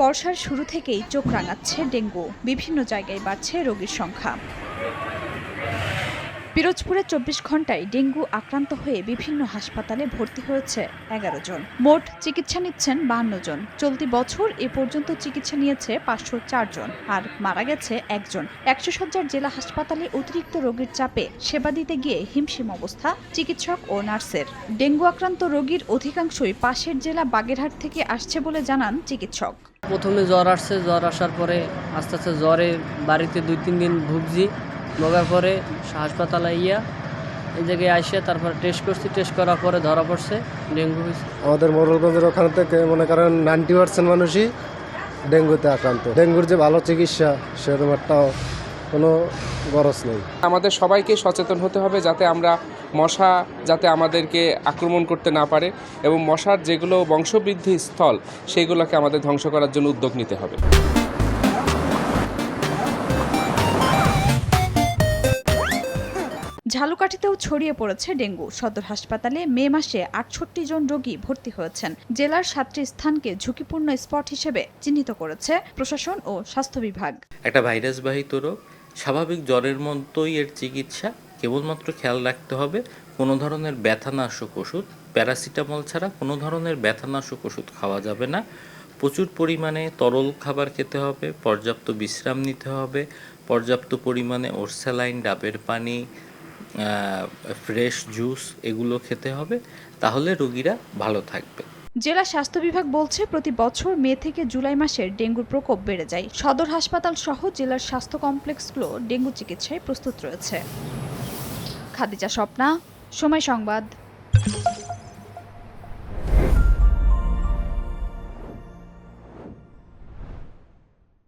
বর্ষার শুরু থেকেই চোখ রাঙাচ্ছে ডেঙ্গু, বিভিন্ন জায়গায় বাড়ছে রোগীর সংখ্যা। পিরোজপুরে ২৪ ঘন্টায় ডেঙ্গু আক্রান্ত হয়ে বিভিন্ন হাসপাতালে ভর্তি হয়েছে ১১ জন। মোট চিকিৎসা নিচ্ছেন ৫২ জন। চলতি বছর এ পর্যন্ত চিকিৎসা নিয়েছে ৫০৪ জন, আর মারা গেছে ১ জন। ১০০ শয্যার জেলা হাসপাতালে অতিরিক্ত রোগীর চাপে সেবা দিতে গিয়ে হিমশিম অবস্থা চিকিৎসক ও নার্সের। ডেঙ্গু আক্রান্ত রোগীর অধিকাংশই পাশের জেলা বাগেরহাট থেকে আসছে বলে জানান চিকিৎসক। প্রথমে জ্বর আসছে, জ্বর আসার পরে আস্তে আস্তে জ্বরে বাড়িতে ২-৩ দিন ভুগছি। ভোগার পরে হাসপাতালে এই জায়গায় আসে তারপরে টেস্ট করছি, টেস্ট করার পরে ধরা পড়ছে ডেঙ্গু হয়েছে। আমাদের মোড়লগঞ্জের ওখান থেকে মনে করেন 90% মানুষই ডেঙ্গুতে আক্রান্ত। ডেঙ্গুর যে ভালো চিকিৎসা সেরকম একটা কোনো গরজ নেই। আমাদের সবাইকে সচেতন হতে হবে যাতে আমরা মশা যাতে আমাদেরকে আক্রমণ করতে না পারে, এবং মশার যেগুলো বংশবৃদ্ধি স্থল সেগুলোকে আমাদের ধ্বংস করার জন্য উদ্যোগ নিতে হবে। ঝালকাঠিতেও ছড়িয়ে পড়েছে ডেঙ্গু। সদর হাসপাতালে মে মাসে ৬৮ জন রোগী ভর্তি হয়েছেন। জেলার ৭টি স্থানকে ঝুঁকিপূর্ণ স্পট হিসেবে চিহ্নিত করেছে প্রশাসন ও স্বাস্থ্য বিভাগ। একটা ভাইরাসবাহিত রোগ, স্বাভাবিক জ্বরের মতোই এর চিকিৎসা। কেবলমাত্র খেয়াল রাখতে হবে কোনো ধরনের ব্যথানাশক ওষুধ, প্যারাসিটামল ছাড়া কোনো ধরনের ব্যথানাশক ওষুধ খাওয়া যাবে না। প্রচুর পরিমাণে তরল খাবার খেতে হবে, পর্যাপ্ত বিশ্রাম নিতে হবে, পর্যাপ্ত পরিমাণে ওরস্যালাইন, ডাবের পানি, ফ্রেশ জুস এগুলো খেতে হবে, তাহলে রোগীরা ভালো থাকবে। জেলা স্বাস্থ্য বিভাগ বলছে প্রতি বছর মে থেকে জুলাই মাসের ডেঙ্গুর প্রকোপ বেড়ে যায়। সদর হাসপাতাল সহ জেলার স্বাস্থ্য কমপ্লেক্সগুলো ডেঙ্গু চিকিৎসায় প্রস্তুত রয়েছে। খাদিজা স্বপ্না, সময় সংবাদ।